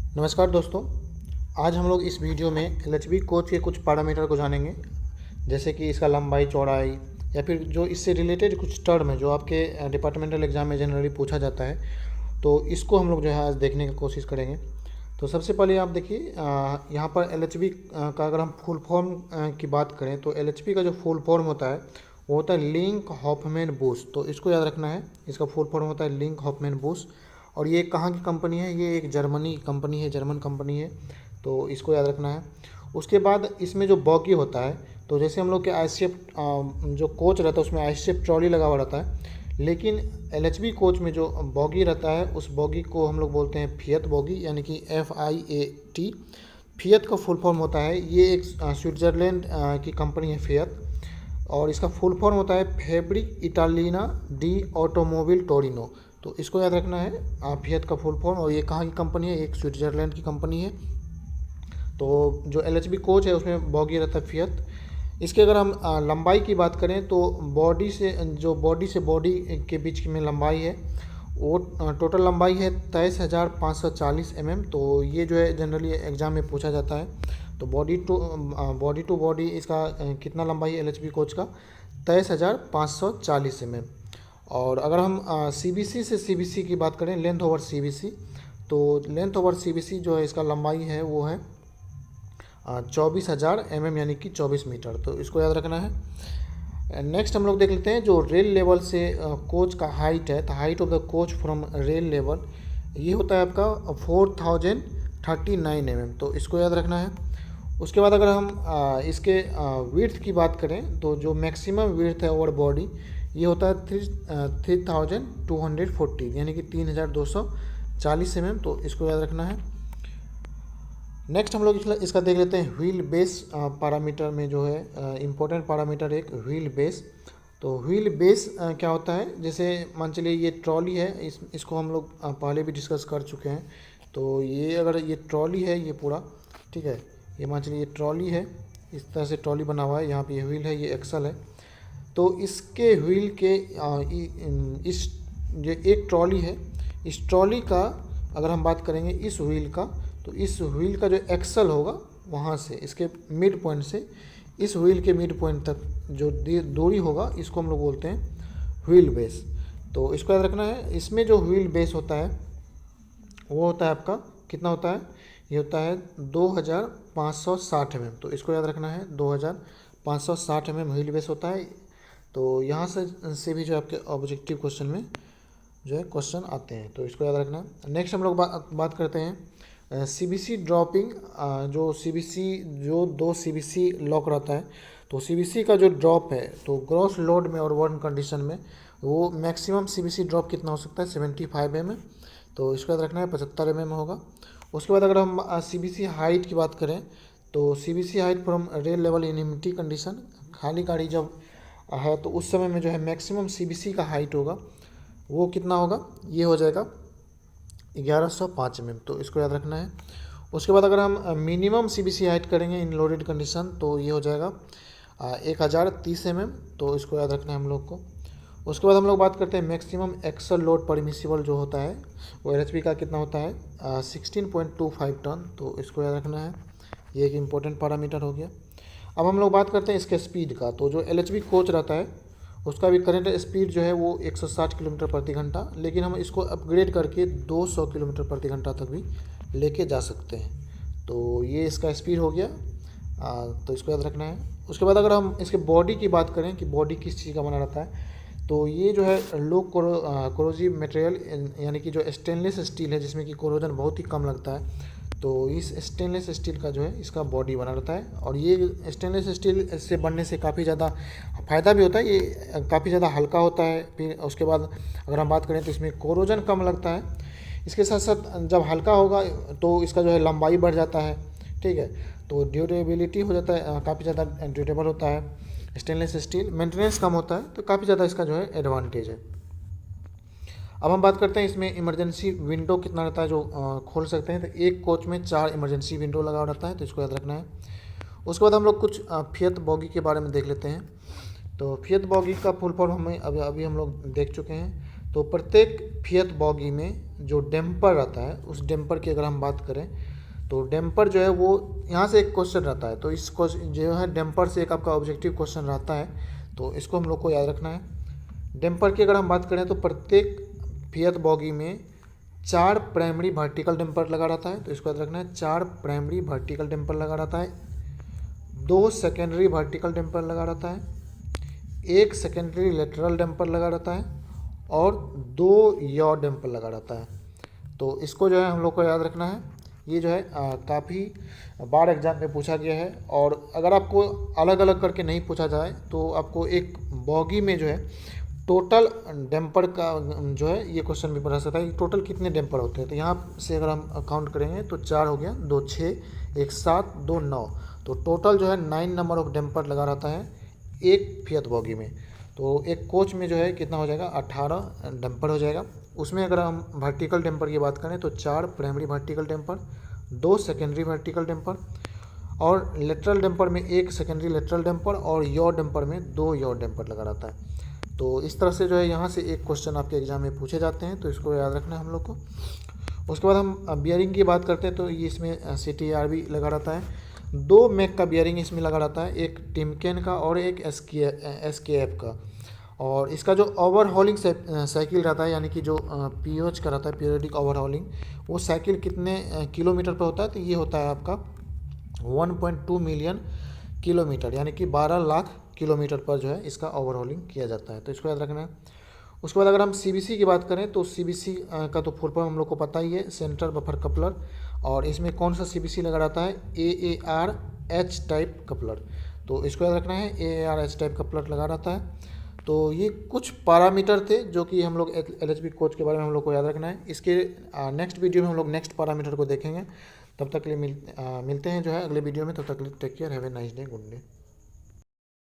नमस्कार दोस्तों। आज हम लोग इस वीडियो में एलएचबी कोच के कुछ पैरामीटर को जानेंगे, जैसे कि इसका लंबाई, चौड़ाई या फिर जो इससे रिलेटेड कुछ टर्म है जो आपके डिपार्टमेंटल एग्जाम में जनरली पूछा जाता है, तो इसको हम लोग जो है आज देखने की कोशिश करेंगे। तो सबसे पहले आप देखिए, यहाँ पर एलएचबी का अगर हम फुल फॉर्म की बात करें तो एलएचबी का जो फुल फॉर्म होता है वो होता है लिंक हॉफमैन बुश। तो इसको याद रखना है, इसका फुल फॉर्म होता है लिंक हॉफमैन बुश। और ये कहाँ की कंपनी है? ये एक जर्मनी की कंपनी है, जर्मन कंपनी है, तो इसको याद रखना है। उसके बाद इसमें जो बॉगी होता है, तो जैसे हम लोग के आईसीएफ जो कोच रहता है उसमें आईसीएफ ट्रॉली लगा हुआ रहता है, लेकिन एलएचबी कोच में जो बॉगी रहता है उस बॉगी को हम लोग बोलते हैं फिएट बॉगी, यानी कि FIAT। फिएट का फुल फॉर्म होता है, ये एक स्विट्ज़रलैंड की कंपनी है फिएट, और इसका फुल फॉर्म होता है फैब्रिक इटालिना डी ऑटोमोबिल टोरिनो। तो इसको याद रखना है, फिएट का फुल फॉर्म। और ये कहाँ की कंपनी है? एक स्विट्ज़रलैंड की कंपनी है। तो जो एलएचबी कोच है उसमें बॉगी रहता है फिएट। इसके अगर हम लंबाई की बात करें तो बॉडी से बॉडी के बीच में लंबाई है वो टोटल लंबाई है 23,540 mm। तो ये जो है जनरली एग्ज़ाम में पूछा जाता है। तो बॉडी टू बॉडी इसका कितना लंबाई है एलएचबी कोच का? 23,540 mm। और अगर हम CBC से CBC की बात करें, लेंथ ओवर CBC, तो लेंथ ओवर CBC जो है इसका लंबाई है वो है 24,000 mm, यानी कि 24 मीटर। तो इसको याद रखना है। नेक्स्ट हम लोग देख लेते हैं जो रेल लेवल से कोच का हाइट है। तो height of the coach from rail level ये होता है आपका 4,039 mm। तो इसको याद रखना है। उसके बाद अगर हम इसके विड्थ की बात करें तो जो मैक्सिमम विड्थ है ओवर बॉडी ये होता है 3,240, यानी कि 3,240 mm। तो इसको याद रखना है। नेक्स्ट हम लोग इसका देख लेते हैं व्हील बेस पैरामीटर में जो है इम्पोर्टेंट पैरामीटर एक व्हील बेस। तो व्हील बेस क्या होता है? जैसे मान चलिए ये ट्रॉली है, इसको हम लोग पहले भी डिस्कस कर चुके हैं। तो ये अगर ये ट्रॉली है ये पूरा, ठीक है, ये मान चलिए ये ट्रॉली है, इस तरह से ट्रॉली बना हुआ है, यहाँ पे ये व्हील है, ये एक्सल है। तो इसके व्हील के इस जो एक ट्रॉली है, इस ट्रॉली का अगर हम बात करेंगे इस व्हील का, तो इस व्हील का जो एक्सल होगा वहाँ से इसके मिड पॉइंट से इस व्हील के मिड पॉइंट तक जो दूरी होगा इसको हम लोग बोलते हैं व्हील बेस। तो इसको याद रखना है। इसमें जो व्हील बेस होता है वो होता है आपका कितना होता है? ये होता है 2,560 mm। तो इसको याद रखना है, 2,560 mm व्हील बेस होता है। तो यहाँ से भी जो आपके ऑब्जेक्टिव क्वेश्चन में जो है क्वेश्चन आते हैं, तो इसको याद रखना है। नेक्स्ट हम लोग बात करते हैं CBC ड्रॉपिंग। जो 2 CBC लॉक रहता है, तो CBC का जो ड्रॉप है तो ग्रॉस लोड में और वर्न कंडीशन में वो मैक्सिमम CBC ड्रॉप कितना हो सकता है? 75 mm। तो इसको याद रखना है, 75 mm होगा। उसके बाद अगर हम CBC हाइट की बात करें तो CBC height from rail level in empty condition, खाली गाड़ी जब है तो उस समय में जो है मैक्सिमम CBC का हाइट होगा वो कितना होगा? ये हो जाएगा 1,105 mm। तो इसको याद रखना है। उसके बाद अगर हम मिनिमम CBC हाइट करेंगे इन लोडेड कंडीशन तो ये हो जाएगा 1,030 mm। तो इसको याद रखना है हम लोग को। उसके बाद हम लोग बात करते हैं मैक्सिमम एक्सल लोड परमिसिबल जो होता है वो LHP का कितना होता है? 16.25 टन। तो इसको याद रखना है, ये एक इम्पोर्टेंट पैरामीटर हो गया। अब हम लोग बात करते हैं इसके स्पीड का। तो जो LHP कोच रहता है उसका भी करंट स्पीड जो है वो 160 किलोमीटर प्रति घंटा, लेकिन हम इसको अपग्रेड करके 200 किलोमीटर प्रति घंटा तक भी लेके जा सकते हैं। तो ये इसका स्पीड हो गया, तो इसको याद रखना है। उसके बाद अगर हम इसके बॉडी की बात करें कि बॉडी किस चीज़ का बना रहता है, तो ये जो है लो कोरोजिव मटेरियल, यानी कि जो स्टेनलेस स्टील है जिसमें कि कोरोजन बहुत ही कम लगता है, तो इस स्टेनलेस स्टील का जो है इसका बॉडी बना रहता है। और ये स्टेनलेस स्टील से बनने से काफ़ी ज़्यादा फ़ायदा भी होता है, ये काफ़ी ज़्यादा हल्का होता है। फिर उसके बाद अगर हम बात करें तो इसमें कोरोजन कम लगता है। इसके साथ साथ जब हल्का होगा तो इसका जो है लंबाई बढ़ जाता है, ठीक है, तो ड्यूरेबिलिटी हो जाता है, काफ़ी ज़्यादा ड्यूरेबल होता है स्टेनलेस स्टील। मेंटेनेंस कम होता है, तो काफ़ी ज़्यादा इसका जो है एडवांटेज है। अब हम बात करते हैं इसमें इमरजेंसी विंडो कितना रहता है जो खोल सकते हैं। तो एक कोच में 4 इमरजेंसी विंडो लगा रहता है, तो इसको याद रखना है। उसके बाद हम लोग कुछ फिएट बॉगी के बारे में देख लेते हैं। तो फिएट बॉगी का फुल फॉर्म हमें अभी हम लोग देख चुके हैं। तो प्रत्येक फिएट बॉगी में जो डैम्पर रहता है, उस डैम्पर की अगर हम बात करें तो डैम्पर जो है वो यहाँ से एक क्वेश्चन रहता है, तो इस क्वेश्चन जो है डैम्पर से एक आपका ऑब्जेक्टिव क्वेश्चन रहता है, तो इसको हम लोग को याद रखना है। डैम्पर की अगर हम बात करें तो प्रत्येक फिएट बॉगी में 4 प्राइमरी वर्टिकल डैम्पर लगा रहता है, तो इसको याद रखना है। 4 प्राइमरी वर्टिकल डैम्पर लगा रहता है, 2 सेकेंडरी वर्टिकल डैम्पर लगा रहता है, 1 सेकेंडरी लेटरल डैम्पर लगा रहता है और 2 यॉ डैम्पर लगा रहता है। तो इसको जो है हम लोग को याद रखना है। ये जो है काफ़ी बार एग्जाम में पूछा गया है, और अगर आपको अलग अलग करके नहीं पूछा जाए तो आपको एक बॉगी में जो है टोटल डैम्पर का जो है ये क्वेश्चन भी बना सकता है, टोटल कितने डैम्पर होते हैं। तो यहाँ से अगर हम काउंट करेंगे तो 4 हो गया, 2 6, 1 7, 2 9, तो टोटल जो है 9 नंबर ऑफ डैम्पर लगा रहता है एक फिएट बॉगी में। तो एक कोच में जो है कितना हो जाएगा, 18 डैम्पर हो जाएगा। उसमें अगर हम वर्टिकल डैम्पर की बात करें तो 4 primary vertical damper, 2 secondary vertical damper और लेटरल डैम्पर में 1 सेकेंडरी लेटरल डैम्पर और यॉ डैम्पर में 2 यॉ डैम्पर लगा रहता है। तो इस तरह से जो है यहाँ से एक क्वेश्चन आपके एग्जाम में पूछे जाते हैं, तो इसको याद रखना है हम लोग को। उसके बाद हम बियरिंग की बात करते हैं तो ये इसमें CTRB लगा रहता है। 2 मैक का बियरिंग इसमें लगा रहता है, एक टिमकेन का और एक SKF का। और इसका जो ओवरहॉलिंग साइकिल रहता है, यानी कि जो POH का रहता है, पीरियडिक ओवरहॉलिंग, वो साइकिल कितने किलोमीटर पर होता है, तो ये होता है आपका 1.2 मिलियन किलोमीटर, यानी कि 12 लाख किलोमीटर पर जो है इसका ओवरहॉलिंग किया जाता है, तो इसको याद रखना है। उसके बाद अगर हम CBC की बात करें तो CBC का तो फुल फॉर्म हम लोग को पता ही है, सेंटर बफर कपलर। और इसमें कौन सा CBC लगा रहता है, AARH टाइप कपलर, तो इसको याद रखना है, AARH टाइप कपलर लगा रहता है। तो ये कुछ पैरामीटर थे जो कि हम लोग LHB कोच के बारे में हम लोग को याद रखना है। इसके नेक्स्ट वीडियो में हम लोग नेक्स्ट पैरामीटर को देखेंगे। तब तक के लिए मिलते हैं जो है अगले वीडियो में। तब तक के लिए take care, have a nice day, good day.